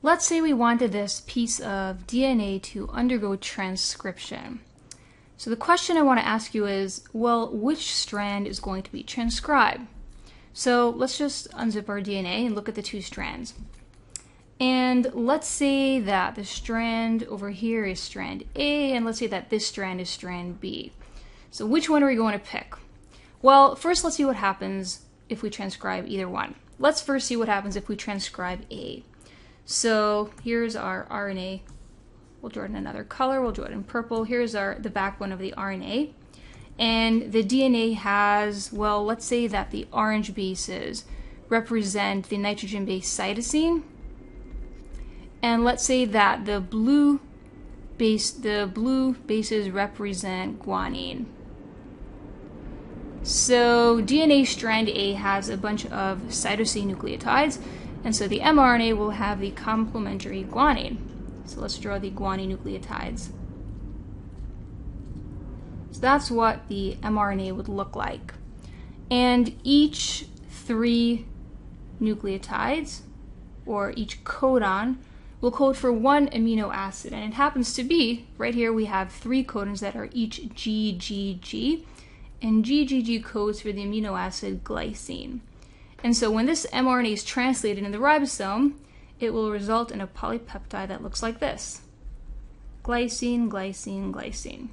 Let's say we wanted this piece of DNA to undergo transcription. So the question I want to ask you is, well, which strand is going to be transcribed? So let's just unzip our DNA and look at the two strands. And let's say that the strand over here is strand A, and let's say that this strand is strand B. So which one are we going to pick? Well, first let's see what happens if we transcribe either one. Let's first see what happens if we transcribe A. So here's our RNA. We'll draw it in another color. We'll draw it in purple. Here's the backbone of the RNA. And the DNA has, well, let's say that the orange bases represent the nitrogen-based cytosine. And let's say that the blue bases represent guanine. So DNA strand A has a bunch of cytosine nucleotides, and so the mRNA will have the complementary guanine. So let's draw the guanine nucleotides. So that's what the mRNA would look like. And each 3 nucleotides, or each codon, will code for 1 amino acid. And it happens to be, right here we have 3 codons that are each GGG. And GGG codes for the amino acid glycine. And so when this mRNA is translated in the ribosome, it will result in a polypeptide that looks like this. Glycine, glycine, glycine.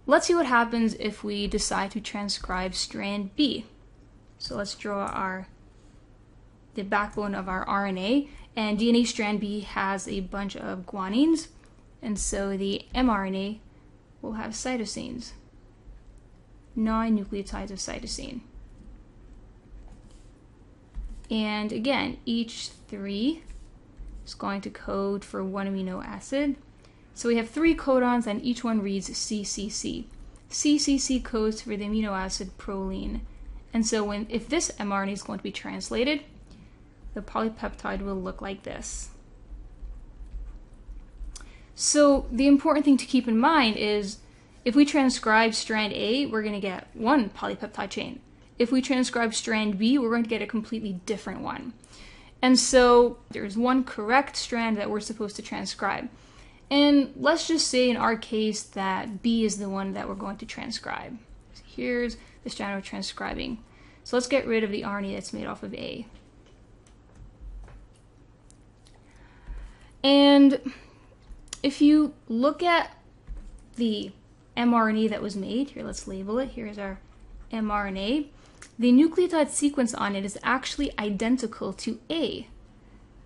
Let's see what happens if we decide to transcribe strand B. So let's draw the backbone of our RNA, and DNA strand B has a bunch of guanines, and so the mRNA will have cytosines. 9 nucleotides of cytosine. And again, each 3 is going to code for 1 amino acid. So we have 3 codons and each one reads CCC. CCC codes for the amino acid proline. And so if this mRNA is going to be translated, the polypeptide will look like this. So the important thing to keep in mind is if we transcribe strand A, we're going to get 1 polypeptide chain. If we transcribe strand B, we're going to get a completely different one. And so there's 1 correct strand that we're supposed to transcribe. And let's just say in our case that B is the one that we're going to transcribe. So here's the strand we're transcribing. So let's get rid of the RNA that's made off of A. And if you look at the mRNA that was made, here let's label it, here's our mRNA, the nucleotide sequence on it is actually identical to A.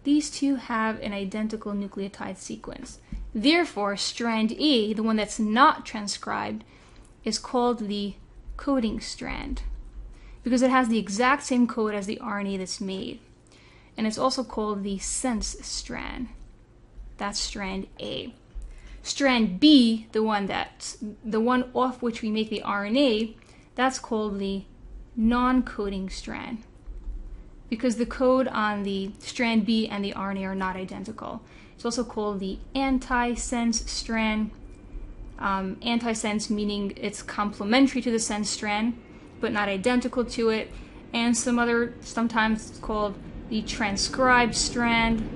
These two have an identical nucleotide sequence. Therefore, strand A, the one that's not transcribed, is called the coding strand because it has the exact same code as the RNA that's made. And it's also called the sense strand. That's strand A. Strand B, the one off which we make the RNA, that's called the non-coding strand because the code on the strand B and the RNA are not identical. It's also called the antisense strand. Antisense meaning it's complementary to the sense strand but not identical to it. And sometimes it's called the transcribed strand,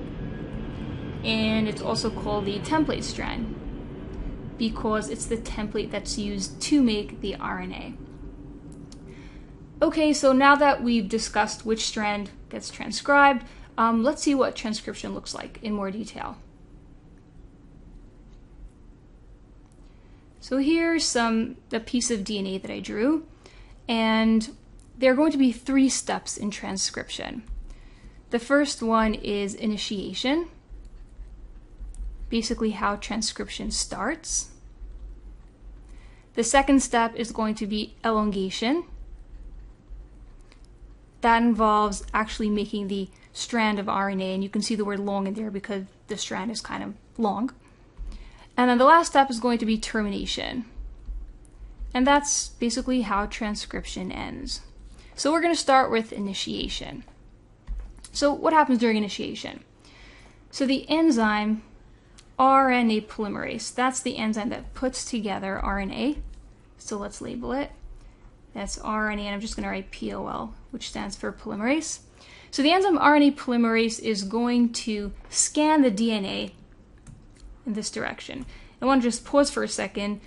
and it's also called the template strand because it's the template that's used to make the RNA. Okay, so now that we've discussed which strand gets transcribed, let's see what transcription looks like in more detail. So here's a piece of DNA that I drew, and there are going to be 3 steps in transcription. The first one is initiation, basically how transcription starts. The second step is going to be elongation. That involves actually making the strand of RNA, and you can see the word long in there because the strand is kind of long. And then the last step is going to be termination. And that's basically how transcription ends. So we're going to start with initiation. So what happens during initiation? So the enzyme RNA polymerase, that's the enzyme that puts together RNA. So let's label it. That's RNA, and I'm just going to write POL, which stands for polymerase. So the enzyme RNA polymerase is going to scan the DNA in this direction. I want to just pause for a second.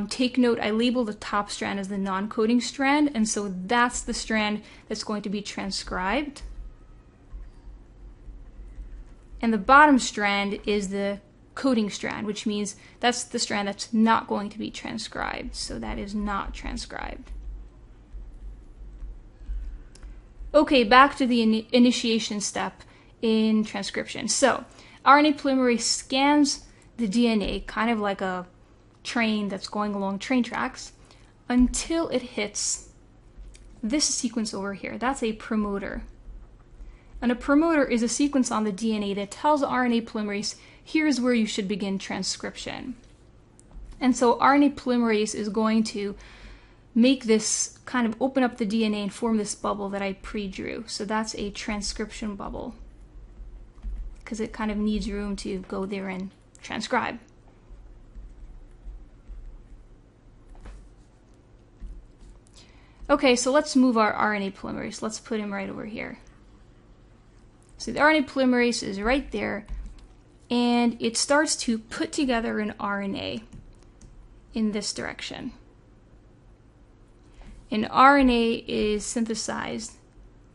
Take note, I labeled the top strand as the non-coding strand, and so that's the strand that's going to be transcribed. And the bottom strand is the coding strand, which means that's the strand that's not going to be transcribed. So that is not transcribed. Okay, back to the initiation step in transcription. So RNA polymerase scans the DNA, kind of like a train that's going along train tracks, until it hits this sequence over here. That's a promoter. And a promoter is a sequence on the DNA that tells RNA polymerase, here's where you should begin transcription. And so RNA polymerase is going to make this kind of open up the DNA and form this bubble that I pre-drew. So that's a transcription bubble, because it kind of needs room to go there and transcribe. Okay, so let's move our RNA polymerase. Let's put him right over here. So the RNA polymerase is right there, and it starts to put together an RNA in this direction. An RNA is synthesized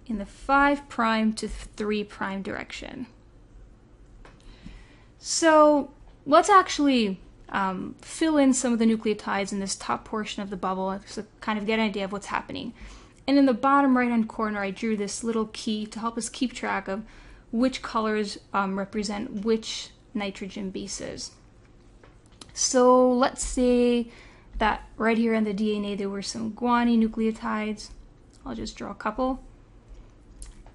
in the 5' to 3' direction. So let's actually fill in some of the nucleotides in this top portion of the bubble to kind of get an idea of what's happening. And in the bottom right-hand corner, I drew this little key to help us keep track of which colors represent which nitrogen bases. So let's say that right here in the DNA there were some guanine nucleotides. I'll just draw a couple.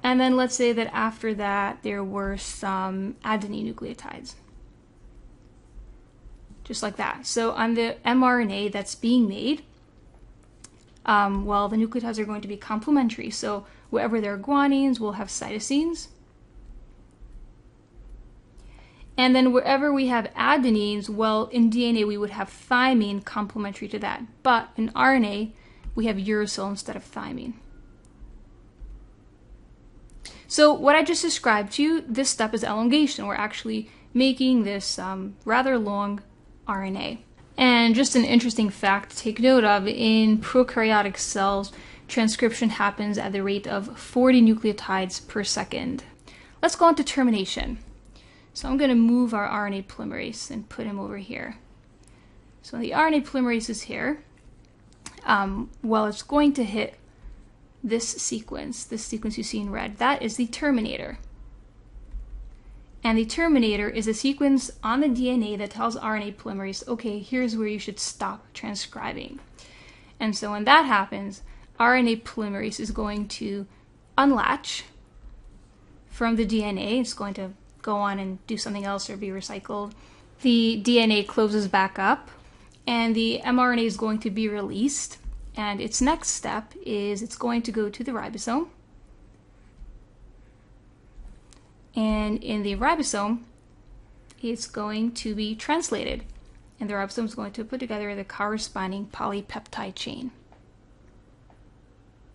And then let's say that after that there were some adenine nucleotides. Just like that. So on the mRNA that's being made, well, the nucleotides are going to be complementary. So wherever there are guanines, we'll have cytosines. And then wherever we have adenines, well, in DNA we would have thymine complementary to that. But in RNA, we have uracil instead of thymine. So what I just described to you, this step is elongation. We're actually making this rather long RNA. And just an interesting fact to take note of, in prokaryotic cells, transcription happens at the rate of 40 nucleotides per second. Let's go on to termination. So I'm going to move our RNA polymerase and put him over here. So the RNA polymerase is here. Well, it's going to hit this sequence you see in red. That is the terminator. And the terminator is a sequence on the DNA that tells RNA polymerase, okay, here's where you should stop transcribing. And so when that happens, RNA polymerase is going to unlatch from the DNA. It's going to go on and do something else or be recycled. The DNA closes back up, and the mRNA is going to be released. And its next step is it's going to go to the ribosome. And in the ribosome, it's going to be translated. And the ribosome is going to put together the corresponding polypeptide chain.